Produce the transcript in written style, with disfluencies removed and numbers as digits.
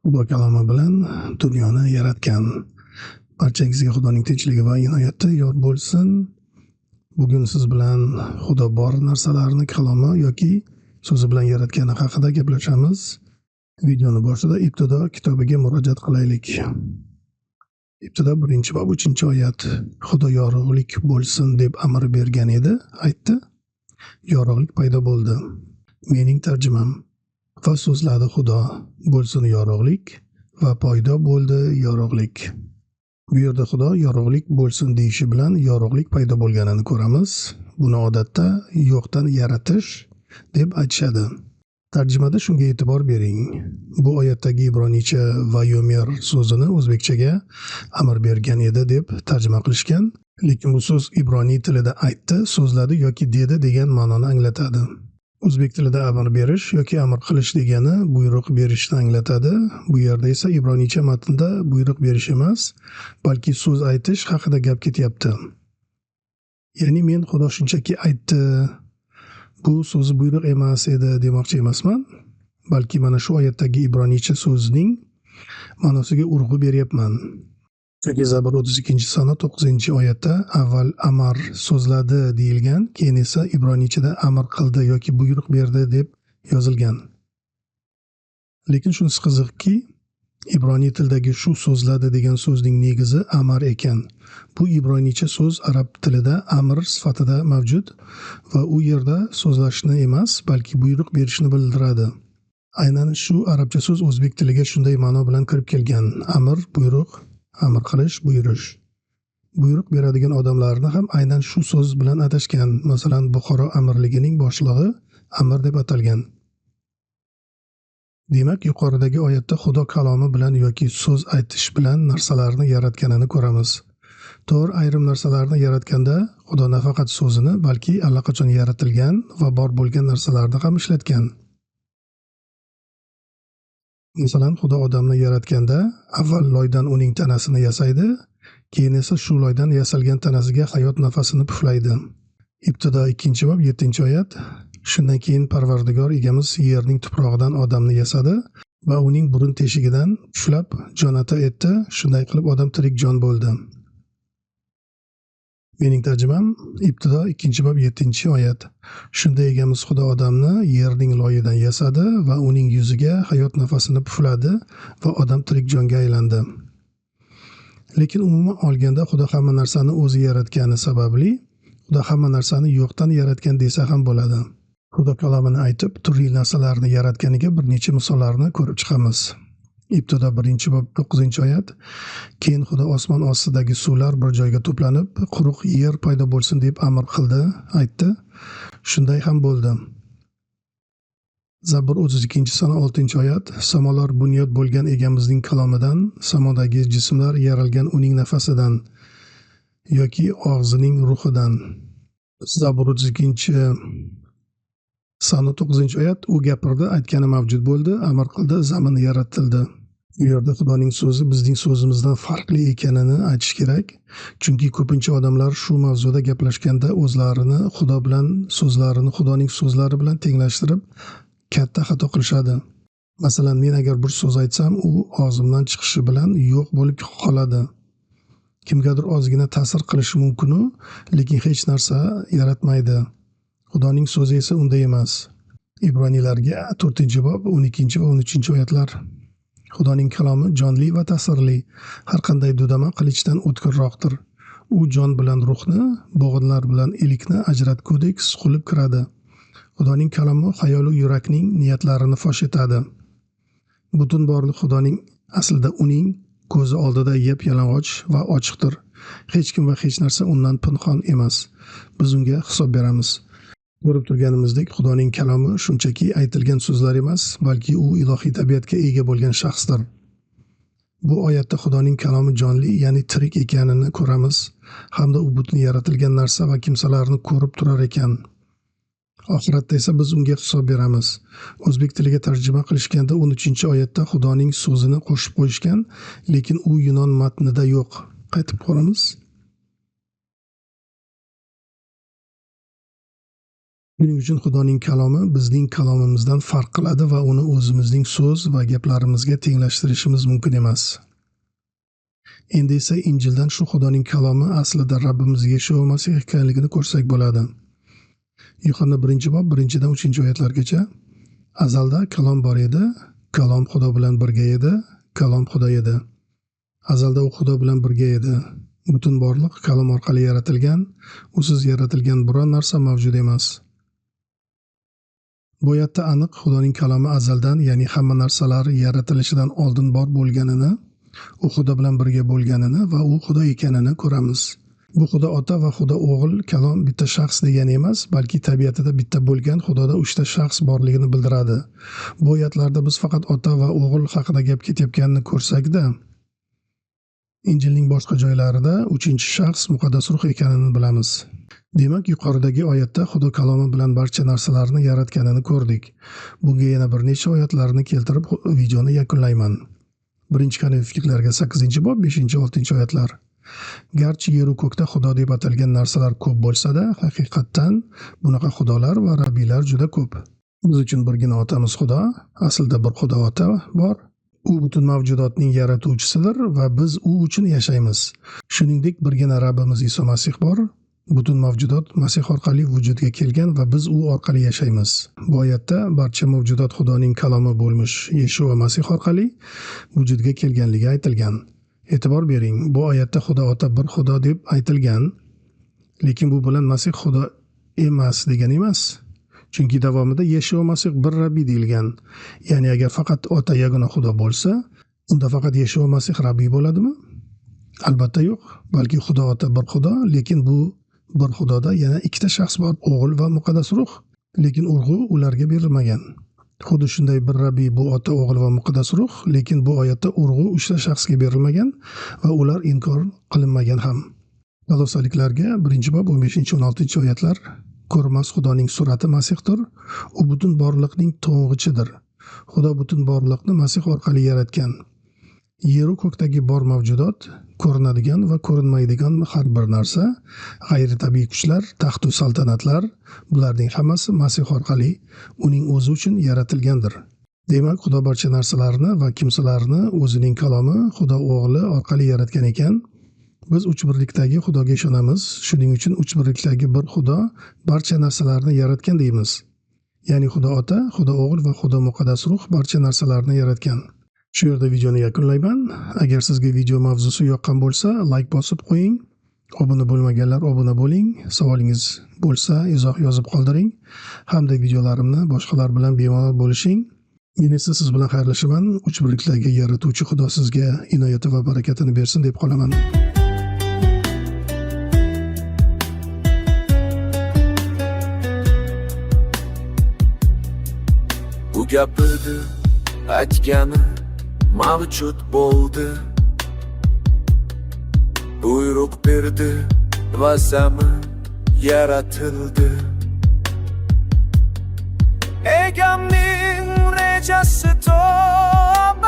Xudo kalomi bilan dunyoni yaratgan. Barchangizga Xudoning tinchligi va inoyati yor bo'lsin. Bugun siz bilan Xudo bor narsalarni kalomi yoki so'zi bilan yaratgani haqida gaplashamiz. Videoni boshida ibtido kitobiga murojaat qilaylik. Ibtido 1 va 3 oyat. Xudo yorug'lik bo'lsin deb amr bergan edi, aytdi. Yorug'lik paydo bo'ldi. Mening tarjimam: va so'zladi Xudo, bo'lsin yorug'lik, va paydo bo'ldi yorug'lik. Bu yerda Xudo yorug'lik bo'lsin deyishi bilan yorug'lik paydo bo'lganini ko'ramiz. Buni odatda yo'qdan yaratish deb aytishadi. Tarjimada shunga e'tibor bering. Bu oyatdagi ibroniycha vayomer so'zini o'zbekchaga amr bergan edi deb tarjima qilishgan, lekin bu so'z ibroniy tilida aytdi, so'zladi yoki dedi degan ma'noni anglatadi. O'zbek tilida amr berish yoki amr qilish degani buyruq berishni anglatadi. Bu yerda esa ibroniycha matnda buyruq berish emas, balki so'z aytish haqida gap ketyapti. Ya'ni men Xudo shunchaki aytdi, bu so'zi buyruq emas edi demoqchi emasman, balki mana shu oyatdagi ibroniycha so'zning ma'nosiga urg'u beryapman. Chunki Zabur 32-sana 9-oyatda avval amar so'zladi deyilgan, keyin esa ibroniychada amr qildi yoki buyruq berdi deb yozilgan. Lekin shunisi qiziqki, ibroniy tildagi shu so'zladi degan so'zning negizi amar ekan. Bu ibroniycha so'z arab tilida amr sifatida mavjud va u yerda so'zlashni emas, balki buyruq berishni bildiradi. Aynan shu arabcha so'z o'zbek tiliga shunday ma'no bilan kirib kelgan. Amr, buyruq, amr qilish, buyurish. Buyruq beradigan odamlarni ham aynan shu so'z bilan atashgan. Masalan, Buxoro amirligining boshlig'i amir deb atalgan. Demak, yuqoridagi oyatda Xudo kalomi bilan yoki so'z aytish bilan narsalarni yaratganini ko'ramiz. To'g'ri, ayrim narsalarni yaratganda Xudo nafaqat so'zini, balki allaqachon yaratilgan va bor bo'lgan narsalarni ham ishlatgan. Masalan, Xudo odamni yaratganda avval loydan uning tanasini yasaydi, keyin esa shu loydan yasalgan tanasiga hayot nafasini puflaydi. Ibtido 2-bob 7-oyat. Shundan keyin Parvardigor egamiz yerning tuprog'idan odamni yasadi va uning burun teshigidan puflab jon ata etdi. Shunday qilib odam tirik jon bo'ldi. Mening tarjimam Ibtido 2-bob 7-oyat. Shunda egamiz Xudo odamni yerning loyidan yasadi va uning yuziga hayot nafasini pufladi va odam tirik jonga aylandi. Lekin umuman olganda Xudo hamma narsani o'zi yaratgani sababli Xudo hamma narsani yo'qdan yaratgan desa ham bo'ladi. Xudo kalomini aytib, turli narsalarni yaratganiga bir necha misollarni ko'rib chiqamiz. Ibtido 1-bob 9-oyat. Keyin Xudo osmon ostidagi suvlar bir joyga to'planib, quruq yer paydo bo'lsin deb amr qildi, aytdi. Shunday ham bo'ldi. Zabur 32-sana 6-oyat. Samolar bunyod bo'lgan egamizning kalomidan, samodagi jismlar yaralgan uning nafasidan yoki og'zining ruhidan. Zabur 32-sana 9-oyat. U gapirdi, aytgani mavjud bo'ldi, amr qildi, zamin yaratildi. Bu yerda Xudoning so'zi bizning so'zimizdan farqli ekanini aytish kerak. Chunki ko'pincha odamlar shu mavzuda gaplashganda o'zlarini Xudo bilan so'zlarini Xudoning so'zlari bilan tenglashtirib katta xato qilishadi. Masalan, men agar bir so'z aytsam, u og'zimdan chiqishi bilan yo'q bo'lib qoladi. Kimgadir ozgina ta'sir qilishi mumkin, lekin hech narsa yaratmaydi. Xudoning so'zi esa unday emas. Ibroniylarga 4-bob 12 va 13-oyatlar. Xudoning kalomi jonli va ta'sirli, har qanday dudama qilichdan o'tkirroqdir. U jon bilan ruhni, bo'g'inlar bilan ilikni ajratgudek suqilib kiradi. Xudoning kalomi xayolu yurakning niyatlarini fosh etadi. Butun borliq Xudoning aslida uning ko'zi oldida yalang'och va ochiqdir. Hech kim va hech narsa undan pinhon emas. Biz unga hisob beramiz. Ko'rib turganimizdek, Xudoning kalomi shunchaki aytilgan so'zlar emas, balki u ilohiy tabiatga ega bo'lgan shaxsdir. Bu oyatda Xudoning kalomi jonli, ya'ni tirik ekanini ko'ramiz, hamda u butun yaratilgan narsa va kimsalarni ko'rib turar ekan. Oxiratda esa biz unga hisob beramiz. O'zbek tiliga tarjima qilishganda 13-oyatda Xudoning so'zini qo'shib qo'yishgan, lekin u yunon matnida yo'q. Qaytib ko'ramiz. Shuning uchun Xudoning kalomi bizning kalomimizdan farq qiladi va uni o'zimizning so'z va gaplarimizga tenglashtirishimiz mumkin emas. Endi esa Injildan shu Xudoning kalomi aslida Rabbimiz Yeshua Masih ekanligini ko'rsak bo'ladi. Yuhanna 1-bob 1-dan 3-oyatlargacha azalda kalom bor edi, kalom Xudo bilan birga edi, kalom Xudo edi. Azalda u Xudo bilan birga edi. Butun borliq kalom orqali yaratilgan, usiz yaratilgan biron narsa mavjud emas. Bu oyatda aniq Xudoning kalomi azaldan, ya'ni hamma narsalar yaratilishidan oldin bor bo'lganini, u Xudo bilan birga bo'lganini va u Xudo ekanini ko'ramiz. Bu Xudo Ota va Xudo O'g'il kalom bitta shaxs degani emas, balki tabiatida bitta bo'lgan Xudoda 3 ta shaxs borligini bildiradi. Bu oyatlarda biz faqat Ota va O'g'il haqida gap ketayotganini ko'rsak-da, Injilning boshqa joylarida 3-shaxs muqaddas ruh ekanini bilamiz. Demak, yuqoridagi oyatda Xudo kalomi bilan barcha narsalarni yaratganini ko'rdik. Bunga yana bir necha oyatlarni keltirib videoni yakunlayman. 1-Konfliklarga 8-bob 5-6-oyatlar. Garchi yer va ko'kda Xudo deb atalgan narsalar ko'p bo'lsa-da, haqiqatdan bunaqa xudolar va rabbiylar juda ko'p. Biz uchun birgina otamiz Xudo, aslida bir Xudo Ota bor. U butun mavjudotning yaratuvchisidir va biz u uchun yashaymiz. Shuningdek, birgina Rabbimiz Iso Masih bor. Butun mavjudot Masih orqali vujudga kelgan va biz u orqali yashaymiz. Bu oyatda barcha mavjudot Xudoning kalomi bo'lmish Yeshua Masih orqali vujudga kelganligi aytilgan. E'tibor bering, bu oyatda Xudo Ota bir Xudo deb aytilgan, lekin bu bilan Masih Xudo emas degani emas. Chunki davomida Yeshua Masih bir Rabbiy deyilgan. Ya'ni agar faqat Ota yagona Xudo bo'lsa, unda faqat Yeshua Masih Rabbiy bo'ladimi? Albatta yo'q. Balki Xudo Ota bir Xudo, lekin bu bir Xudoda yana 2 ta shaxs bor, O'g'il va muqaddas ruh. Lekin urg'u ularga berilmagan. Xuddi shunday bir Rabbiy bu Ota, O'g'il va muqaddas ruh, lekin bu oyatda urg'u 3 ta shaxsga berilmagan va ular inkor qilinmagan ham. Kolossaliklarga 1-bob 15-16-oyatlar. Ko'rmas Xudoning surati Masihdir. U butun borliqning to'ng'ichidir. Xudo butun borliqni Masih orqali yaratgan. Yer va ko'kdagi bor mavjudot, ko'rinadigan va ko'rinmaydigan har bir narsa, g'ayritabiiy kuchlar, taxt va saltanatlar, bularning hammasi Masih orqali uning o'zi uchun yaratilgandir. Demak, Xudo barcha narsalarni va kimsalarni o'zining kalomi, Xudo O'g'li orqali yaratgan ekan. Biz uch birlikdagi Xudoga ishonamiz. Shuning uchun uch birlikdagi bir Xudo barcha narsalarni yaratgan deymiz. Ya'ni Xudo Ota, Xudo O'g'il va Xudo Muqaddas Ruh barcha narsalarni yaratgan. Shu yerda videoni yakunlayman. Agar sizga video mavzusi yoqqan bo'lsa, like bosib qo'ying. Obuna bo'lmaganlar obuna bo'ling. Savolingiz bo'lsa, izoh yozib qoldiring. Hamda videolarimni boshqalar bilan bemalol bo'lishing. Men esa siz bilan xayrlashaman. Uch birlikdagi yaratuvchi Xudo sizga inoyati va barakatini bersin deb qolaman. Bu gapirdi, aytgani mavjud bo'ldi. Buyruq berdi va zamin yaratildi. Egamning rejasi tom